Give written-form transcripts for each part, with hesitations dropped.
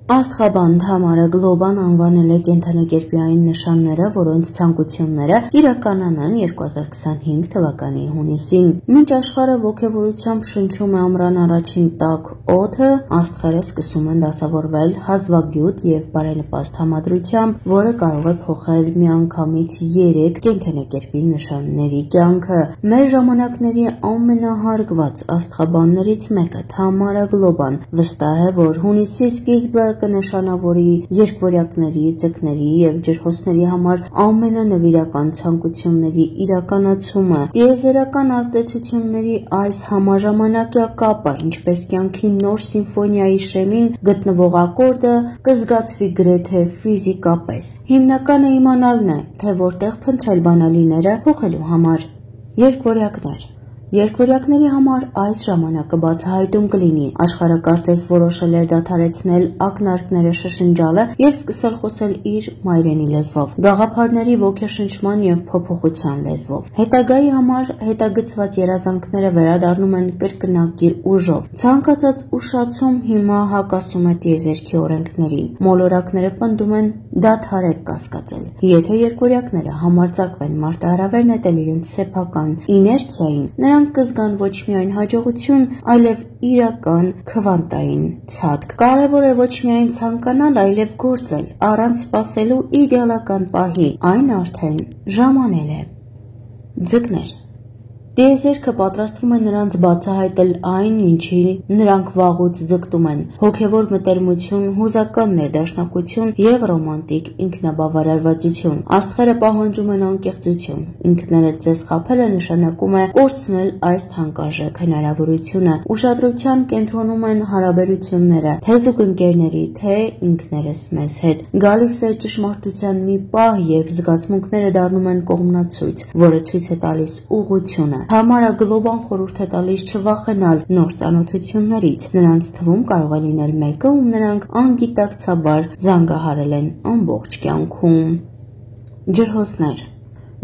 Աստղաբան Թամարը Գլոբան անվանել է կենդանակերպային նշանները, որոնց ցանկությունները իրականանան 2025 թվականի հունիսին։ Մինչ աշխարհը ոգևորությամբ շնչում է ամռան առաջին տաք օդը, աստղերը սկսում են դասավորվել հազվագյուտ եւ բարենպաստ համադրությամբ, որը կարող է փոխել միանգամից 3 կենդանակերպի նշանների կյանքը։ Մեր ժամանակների ամենահարգված աստղաբաններից մեկը Թամարը Գլոբան վստահ է, որ հունիսի սկիզբը կնշանավորի երկվորյակների, ձկների եւ ջրհոսների համար ամենանվիրական ցանկությունների իրականացումը։ Տիեզերական ազդեցությունների այս համաժամանակյա կապը, ինչպես կյանքի նոր սիմֆոնիայի շեմին գտնվող ակորդը, կզգացվի գրեթե ֆիզիկապես։ Հիմնականը իմանալն է, թե որտեղ փնտրել բանալիները փոխելու համար։ Երկվորյակների համար այս ժամանակը բացահայտում կլինի։ Աշխարհը կարծես որոշել էր դադարեցնել ակնարկները շշնջալը եւ սկսել խոսել իր մայրենի լեզվով, գաղափարների ոգեշնչման եւ փոփոխության լեզվով։ Հետագայի համար հետագծված երազանքները վերադառնում են կրկնակի ուժով։ Ցանկացած ուշացում հիմա հակասում է տիեզերքի օրենքներին։ Մոլորակները պնդում են դադարեք կասկածել։ Եթե երկվորյակները համարձակվեն մարտահրավեր նետել իրենց սեփական իներցիային, նրանք կզգան ոչ միայն հաջողություն, այլև իրական քվանտային ցածկ։ Կարևոր է ոչ միայն ցանկանալ, այլև գործել, առանց սպասելու իդեալական պահի։ Այն արդեն ժամանել է։ Ձկներ։ Տիեզերքը պատրաստվում է նրանց բացահայտել այն, ինչի նրանք վաղուց ձգտում են՝ հոգևոր մտերմություն, հուզական ներդաշնակություն եւ ռոմանտիկ ինքնաբավարարվածություն։ Աստղերը պահանջում են անկեղծություն։ Ինքներդ ձեզ խաբելը նշանակում է կորցնել այս թանկարժեք հնարավորությունը։ Ուշադրության կենտրոնում են հարաբերությունները, թե զուգընկերների, թե ինքներս մեզ հետ։ Գալիս է ճշմարտության մի պահ, երբ զգացմունքները դառնում են կողմնացույց, որը ցույց է տալիս ուղղությունը։ Թամարը Գլոբան խորհուրդ է տալիս չվախենալ նոր ծանոթություններից։ Նրանց թվում կարող է լինել մեկը, ում նրանք անգիտակցաբար զանգահարել են ամբողջ կյանքում։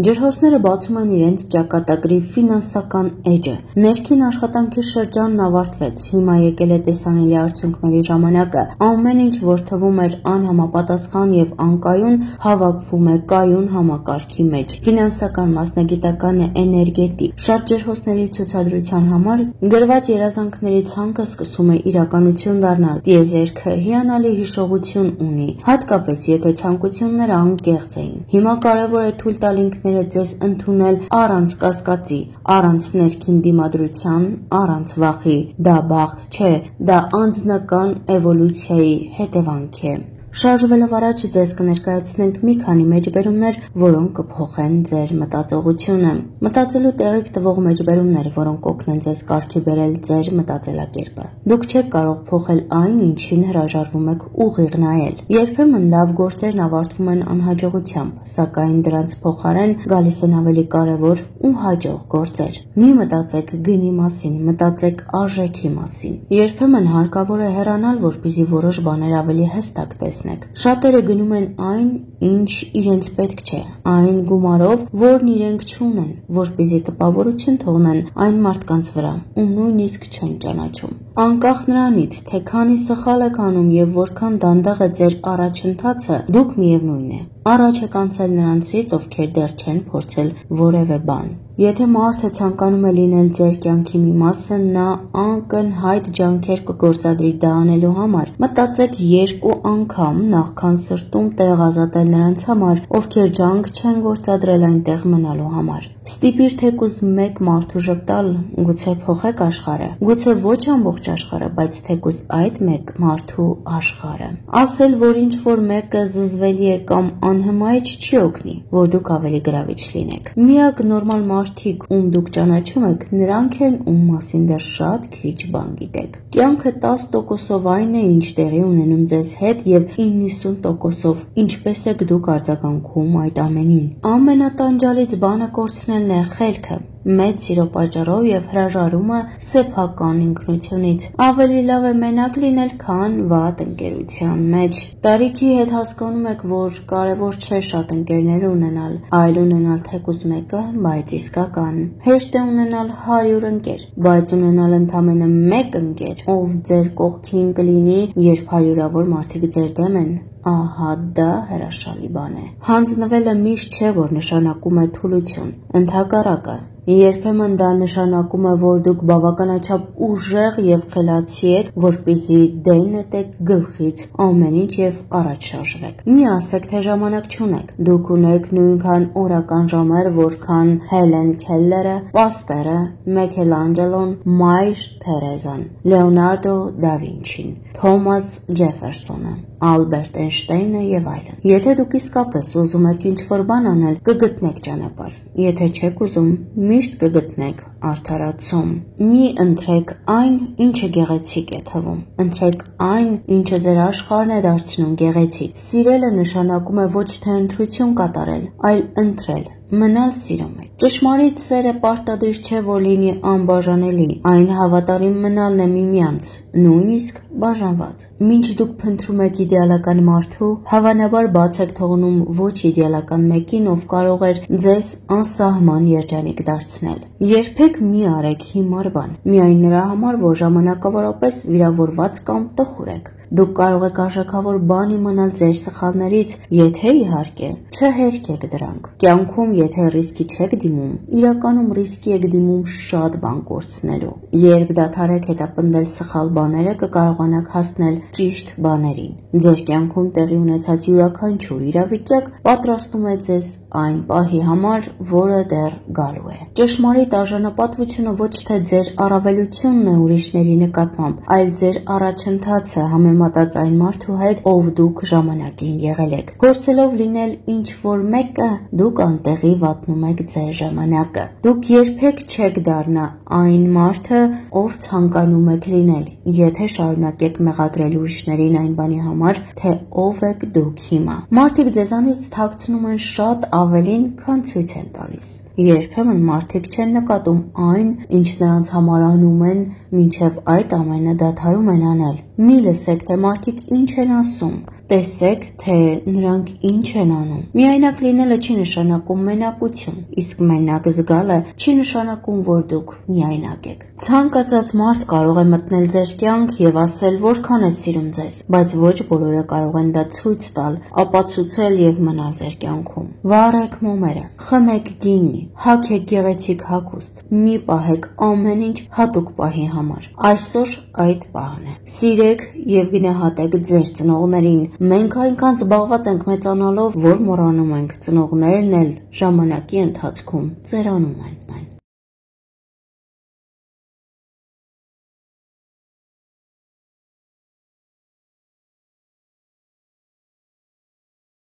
Ջրհոսները բացում են իրենց ճակատագրի ֆինանսական էջը։ Ներքին աշխատանքի շրջանն ավարտվեց, հիմա եկել է տեսանելի արդյունքների ժամանակը։ Ամեն ինչ, որ թվում էր անհամապատասխան եւ անկայուն, հավաքվում է կայուն համակարգի մեջ։ Ֆինանսական մասնագիտականը էներգետիկ։ Շատ ջրհոսների ցուցադրության համար գրված երազանքների ցանկը սկսում է իրականություն դառնալ։ Տիեզերքը հիանալի հիշողություն ունի, հատկապես եթե ցանկությունները անկեղծ էին։ Հիմա կարևոր է թույլ տալ ինքներդ ձեզ ընդունել առանց կասկածի, առանց ներքին դիմադրության, առանց վախի։ Դա բախտ չէ, դա անձնական էվոլյուցիայի հետևանք է։ Շարժվելով առաջ ձեզ կներկայացնենք մի քանի մեջբերումներ, որոնք կփոխեն ձեր մտածողությունը։ Մտածելու տեղիք տվող մեջբերումներ, որոնք կօգնեն ձեզ կարգի բերել ձեր մտածելակերպը։ Դուք չեք կարող փոխել այն, ինչին հրաժարվում եք ուղիղ նայել։ Երբեմն լավ գործերն ավարտվում են անհաջողությամբ, սակայն դրանց փոխարեն գալիս են ավելի կարևոր ու հաջող գործեր։ Մի մտածեք գնի մասին, մտածեք արժեքի մասին։ Երբեմն հարկավոր է հեռանալ, որպեսզի որոշ բաներ ավելի հստակ տեսնեք։ Շատերը գնում են այն, ինչ իրենց պետք չէ, այն գումարով, որն իրենք չունեն, որպեսզի տպավորություն թողնեն այն մարդկանց վրա, ում նույնիսկ չեն ճանաչում։ Անկախ նրանից, թե քանի սխալ եք անում եւ որքան դանդաղ է ձեր առաջընթացը, դուք միևնույն է, առաջ եք անցել նրանցից, ովքեր դեռ չեն փորձել որևէ բան։ Եթե մարդը ցանկանում է լինել ձեր կյանքի մի մասը, նա անկնհայտ ջանքեր կգործադրի դա անելու համար։ Մտածեք 2 անգամ, նախքան սրտում տեղ ազատել նրանց համար, ովքեր ջանք չեն գործադրել այնտեղ մնալու համար։ Ստիպիր թեկուզ 1 մարդու ժպտալ, գուցե փոխեք աշխարհը, գուցե ոչ ամբողջ աշխարհը, բայց թեկուզ այդ 1 մարդու աշխարհը։ Ասել, որ ինչ որ մեկը զզվելի է կամ անհմայիչ չի օգնի, որ դուք ավելի գրավիչ լինեք։ Միակ նորմալ մարդիկ, ում դուք ճանաչում եք, նրանք են, ում մասին դեռ շատ քիչ բան գիտեք։ Կյանքը 10%-ով այն է, ինչ տեղի ունենում ձեզ հետ, եւ 90%-ով ինչպես եք դուք արձագանքում այդ ամենին։ Ամենատանջալից բանը կորցնելն է խելքը։ մեծ սիրո պատճառով եւ հրաժարումը սեփական ինքնությունից։ Ավելի լավ է մենակ լինել, քան վատ ընկերության մեջ։ Տարիքի հետ հասկանում եք, որ կարևոր չէ շատ ընկերներ ունենալ, այլ ունենալ թեկուզ մեկը, բայց իսկական։ Հեշտ է ունենալ 100 ընկեր, բայց ունենալ ընդամենը մեկ ընկեր, ով ձեր կողքին կլինի, երբ հարյուրավոր մարդիկ ձեր դեմ են, ահա դա հրաշալի բան է։ Հանձնվելը միշտ չէ, որ նշանակում է թուլություն, ընդհակառակը։ Երբեմն դա նշանակում է, որ դուք բավականաչափ ուժեղ եւ խելացի եք, որպեսզի դեն նետեք գլխից ամեն ինչ եւ առաջ շարժվեք։ Մի ասեք, թե ժամանակ չունեք։ Դուք ունեք նույնքան օրական ժամեր, որքան Հելեն Քելլերը, Պաստերը, Միքելանջելոն, Մայր Թերեզան, Լեոնարդո դա Վինչին, Թոմաս Ջեֆերսոնը, Ալբերտ Էյնշտեյնը եւ այլն։ Եթե դուք իսկապես ուզում եք ինչ-որ բան անել, կգտնեք ճանապարհ։ Եթե չեք ուզում, միշտ կգտնեք արդարացում։ Մի ընտրեք այն, ինչը գեղեցիկ է թվում։ Ընտրեք այն, ինչը ձեր աշխարհն է դարձնում գեղեցիկ։ Սիրելը նշանակում է ոչ թե ընտրություն կատարել, այլ ընտրել, մնալ սիրո մեջ։ Ճշմարիտ սերը պարտադիր չէ, որ լինի անբաժանելի, այն հավատարիմ մնալն է միմյանց, նույնիսկ բաժանված։ Մինչ դուք փնտրում եք իդեալական մարդու, հավանաբար բաց եք թողնում ոչ իդեալական մեկին, ով կարող էր ձեզ անսահման երջանիկ դարձնել։ Երբեք մի արեք հիմար բան, միայն նրա համար, որ ժամանակավորապես վիրավորված կամ տխուր եք։ Դուք կարող եք արժեքավոր բան իմանալ ձեր սխալներից, եթե իհարկե չհերքեք դրանք։ Կյանքում եթե ռիսկի չեք դիմում, իրականում ռիսկի եք դիմում շատ բան կորցնելու։ Երբ դադարեք հետապնդել սխալ բաները, կկարողանաք հասնել ճիշտ բաներին։ Ձեր կյանքում տեղի ունեցած յուրաքանչյուր իրավիճակ պատրաստում է ձեզ այն պահի համար, որը դեռ գալու է։ Ճշմարիտ արժանապատվությունը ոչ թե ձեր առավելությունն է ուրիշների նկատմամբ, այլ ձեր առաջընթացը համեմատած այն մարդու հետ, ով դուք ժամանակին եղել եք։ Փորձելով լինել ինչ-որ մեկը, դուք անտեղի վատնում եք ձեր ժամանակը։ Դուք երբեք չեք դառնա այն մարդը, ով ցանկանում եք լինել, եթե շարունակեք մեղադրել ուրիշներին այն բանի համար, թե ով եք դուք հիմա։ Մարդիկ ձեզանից թաքցնում են շատ ավելին, քան ցույց են տալիս։ Երբեմն մարդիկ չեն նկատում այն, ինչ նրանց համար անում են, մինչև այդ ամենը դադարում են անել։ Մի լսեք, թե մարդիկ ինչ են ասում, տեսեք, թե նրանք ինչ են անում։ Միայնակ լինելը չի նշանակում մենակություն, իսկ մենակ զգալը չի նշանակում, որ դուք միայնակ եք։ Ցանկացած մարդ կարող է մտնել ձեր կյանք եւ ասել, որքան է սիրում ձեզ, բայց ոչ բոլորը կարող են դա ցույց տալ, ապացուցել եւ մնալ ձեր կյանքում։ Վառեք մոմերը, խմեք գինի, հագեք գեղեցիկ հագուստ, մի պահեք ամեն ինչ հատուկ պահի համար։ Այսօր այդ պահն է։ Սիրեք եւ գնահատեք ձեր ծնողներին։ Մենք այնքան զբաղված ենք մեծանալով, որ մոռանում ենք ծնողներն էլ ժամանակի ընթացքում ծերանում են։